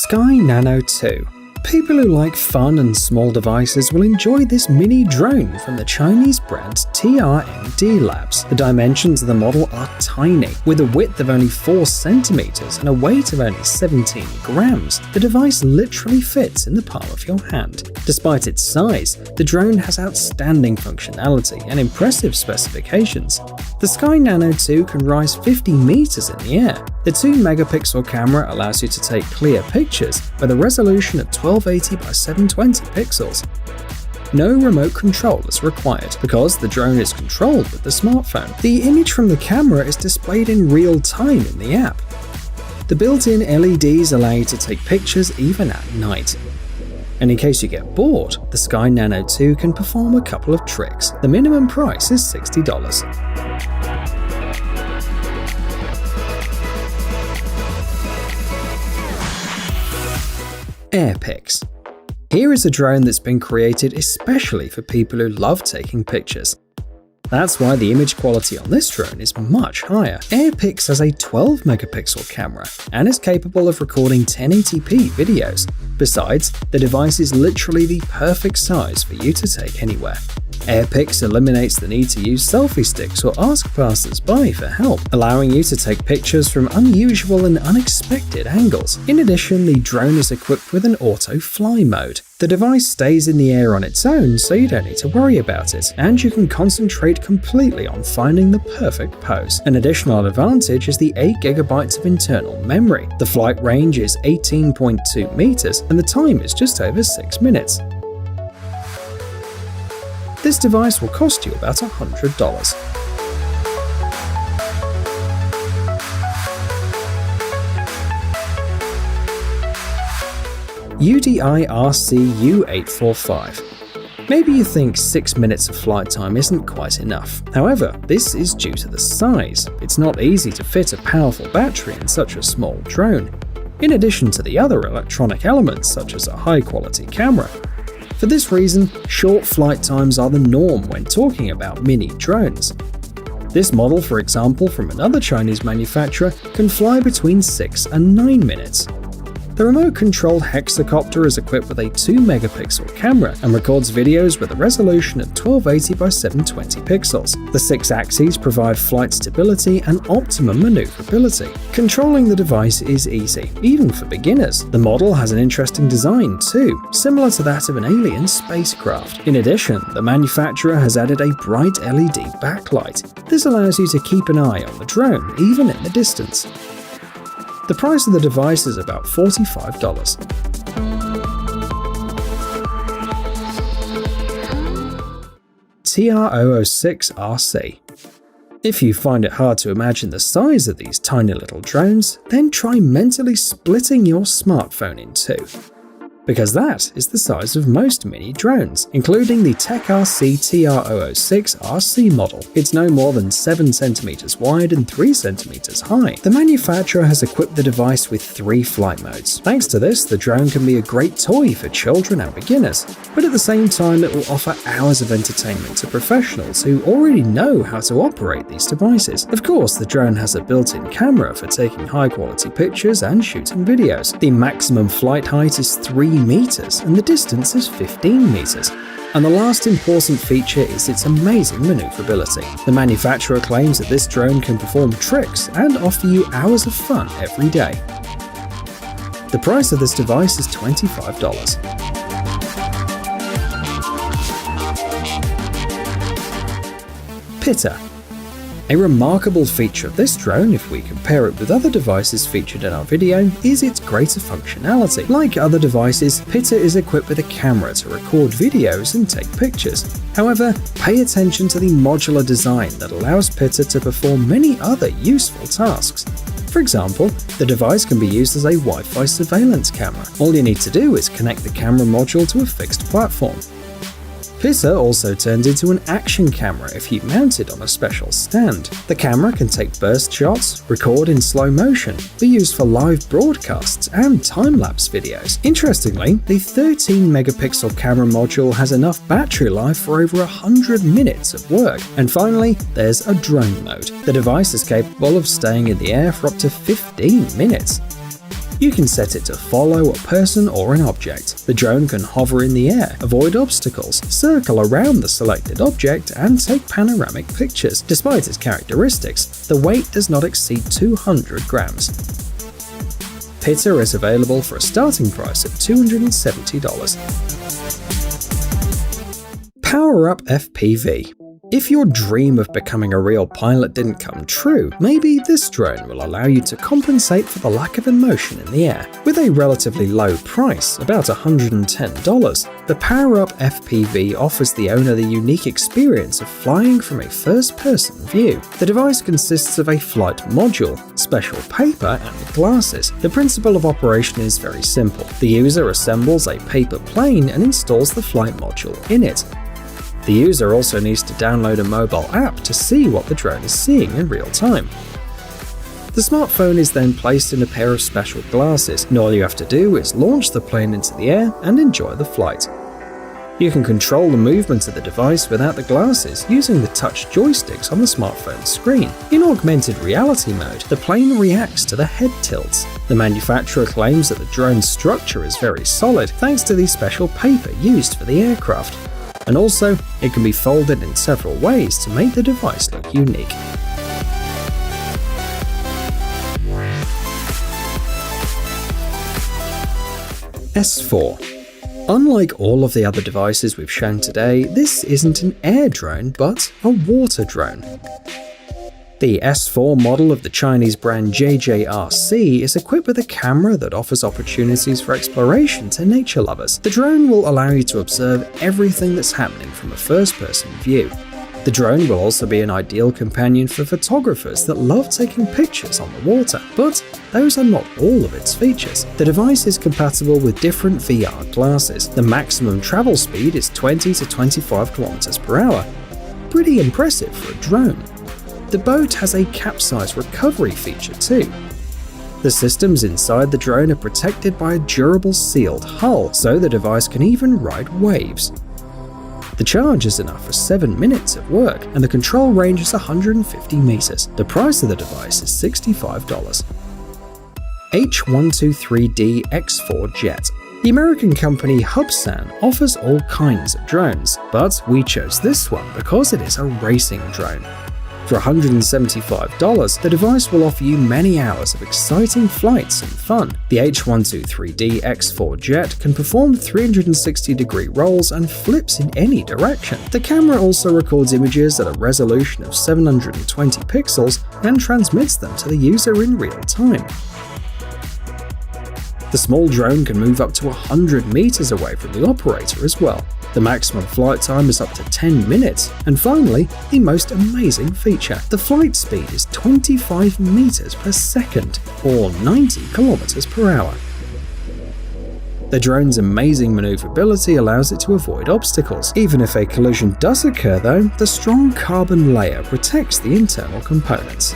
Sky Nano 2. People who like fun and small devices will enjoy this mini drone from the Chinese brand TRMD Labs. The dimensions of the model are tiny, with a width of only 4 centimeters and a weight of only 17 grams. The device literally fits in the palm of your hand. Despite its size, the drone has outstanding functionality and impressive specifications. The Sky Nano 2 can rise 50 meters in the air. The 2-megapixel camera allows you to take clear pictures with a resolution of 1280 by 720 pixels. No remote control is required because the drone is controlled with the smartphone. The image from the camera is displayed in real time in the app. The built-in LEDs allow you to take pictures even at night. And in case you get bored, the Sky Nano 2 can perform a couple of tricks. The minimum price is $60. AirPix. Here is a drone that's been created especially for people who love taking pictures. That's why the image quality on this drone is much higher. AirPix has a 12-megapixel camera and is capable of recording 1080p videos. Besides, the device is literally the perfect size for you to take anywhere. AirPix eliminates the need to use selfie sticks or ask passers-by for help, allowing you to take pictures from unusual and unexpected angles. In addition, the drone is equipped with an auto fly mode. The device stays in the air on its own, so you don't need to worry about it, and you can concentrate completely on finding the perfect pose. An additional advantage is the 8 GB of internal memory. The flight range is 18.2 meters, and the time is just over 6 minutes. This device will cost you about $100. UDI RC-U845. Maybe you think 6 minutes of flight time isn't quite enough. However, this is due to the size. It's not easy to fit a powerful battery in such a small drone, in addition to the other electronic elements such as a high-quality camera. For this reason, short flight times are the norm when talking about mini drones. This model, for example, from another Chinese manufacturer, can fly between 6 and 9 minutes. The remote-controlled hexacopter is equipped with a 2-megapixel camera and records videos with a resolution of 1280 by 720 pixels. The 6 axes provide flight stability and optimum maneuverability. Controlling the device is easy, even for beginners. The model has an interesting design too, similar to that of an alien spacecraft. In addition, the manufacturer has added a bright LED backlight. This allows you to keep an eye on the drone, even in the distance. The price of the device is about $45. TR006RC. If you find it hard to imagine the size of these tiny little drones, then try mentally splitting your smartphone in two. Because that is the size of most mini drones, including the TechRC TR006RC model. It's no more than 7 centimeters wide and 3 centimeters high. The manufacturer has equipped the device with 3 flight modes. Thanks to this, the drone can be a great toy for children and beginners, but at the same time it will offer hours of entertainment to professionals who already know how to operate these devices. Of course, the drone has a built-in camera for taking high-quality pictures and shooting videos. The maximum flight height is 3 meters and the distance is 15 meters. And the last important feature is its amazing maneuverability. The manufacturer claims that this drone can perform tricks and offer you hours of fun every day. The price of this device is $25. Pitter. A remarkable feature of this drone, if we compare it with other devices featured in our video, is its greater functionality. Like other devices, Pitter is equipped with a camera to record videos and take pictures. However, pay attention to the modular design that allows Pitter to perform many other useful tasks. For example, the device can be used as a Wi-Fi surveillance camera. All you need to do is connect the camera module to a fixed platform. Pitter also turns into an action camera if you mount it on a special stand. The camera can take burst shots, record in slow motion, be used for live broadcasts and time-lapse videos. Interestingly, the 13-megapixel camera module has enough battery life for over 100 minutes of work. And finally, there's a drone mode. The device is capable of staying in the air for up to 15 minutes. You can set it to follow a person or an object. The drone can hover in the air, avoid obstacles, circle around the selected object, and take panoramic pictures. Despite its characteristics, the weight does not exceed 200 grams. Pitta is available for a starting price of $270. Power Up FPV. If your dream of becoming a real pilot didn't come true, maybe this drone will allow you to compensate for the lack of emotion in the air. With a relatively low price, about $110, the Power Up FPV offers the owner the unique experience of flying from a first-person view. The device consists of a flight module, special paper, and glasses. The principle of operation is very simple. The user assembles a paper plane and installs the flight module in it. The user also needs to download a mobile app to see what the drone is seeing in real time. The smartphone is then placed in a pair of special glasses, and all you have to do is launch the plane into the air and enjoy the flight. You can control the movement of the device without the glasses using the touch joysticks on the smartphone screen. In augmented reality mode, the plane reacts to the head tilts. The manufacturer claims that the drone's structure is very solid thanks to the special paper used for the aircraft. And also, it can be folded in several ways to make the device look unique. S4. Unlike all of the other devices we've shown today, this isn't an air drone, but a water drone. The S4 model of the Chinese brand JJRC is equipped with a camera that offers opportunities for exploration to nature lovers. The drone will allow you to observe everything that's happening from a first-person view. The drone will also be an ideal companion for photographers that love taking pictures on the water, but those are not all of its features. The device is compatible with different VR glasses. The maximum travel speed is 20 to 25 km per hour. Pretty impressive for a drone. The boat has a capsize recovery feature too. The systems inside the drone are protected by a durable sealed hull, so the device can even ride waves. The charge is enough for 7 minutes of work, and the control range is 150 meters. The price of the device is $65. H123D X4 Jet. The American company Hubsan offers all kinds of drones, but we chose this one because it is a racing drone. For $175, the device will offer you many hours of exciting flights and fun. The H123D X4 Jet can perform 360-degree rolls and flips in any direction. The camera also records images at a resolution of 720 pixels and transmits them to the user in real time. The small drone can move up to 100 meters away from the operator as well. The maximum flight time is up to 10 minutes. And finally, the most amazing feature. The flight speed is 25 meters per second, or 90 kilometers per hour. The drone's amazing maneuverability allows it to avoid obstacles. Even if a collision does occur though, the strong carbon layer protects the internal components.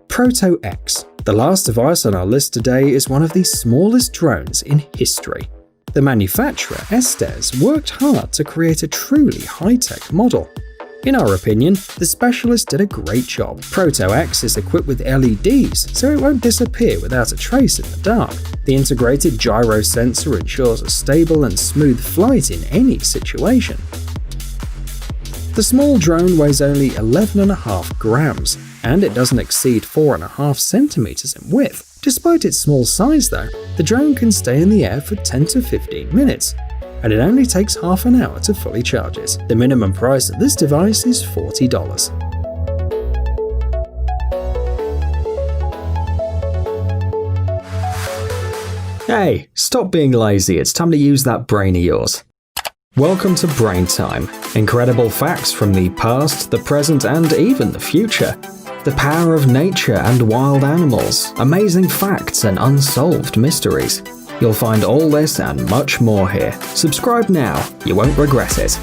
Proto X. The last device on our list today is one of the smallest drones in history. The manufacturer, Estes, worked hard to create a truly high-tech model. In our opinion, the specialist did a great job. Proto X is equipped with LEDs, so it won't disappear without a trace in the dark. The integrated gyro sensor ensures a stable and smooth flight in any situation. The small drone weighs only 11.5 grams, and it doesn't exceed 4.5 centimeters in width. Despite its small size though, the drone can stay in the air for 10 to 15 minutes, and it only takes half an hour to fully charge it. The minimum price of this device is $40. Hey, stop being lazy, it's time to use that brain of yours. Welcome to Brain Time. Incredible facts from the past, the present, and even the future. The power of nature and wild animals, amazing facts and unsolved mysteries. You'll find all this and much more here. Subscribe now, you won't regret it.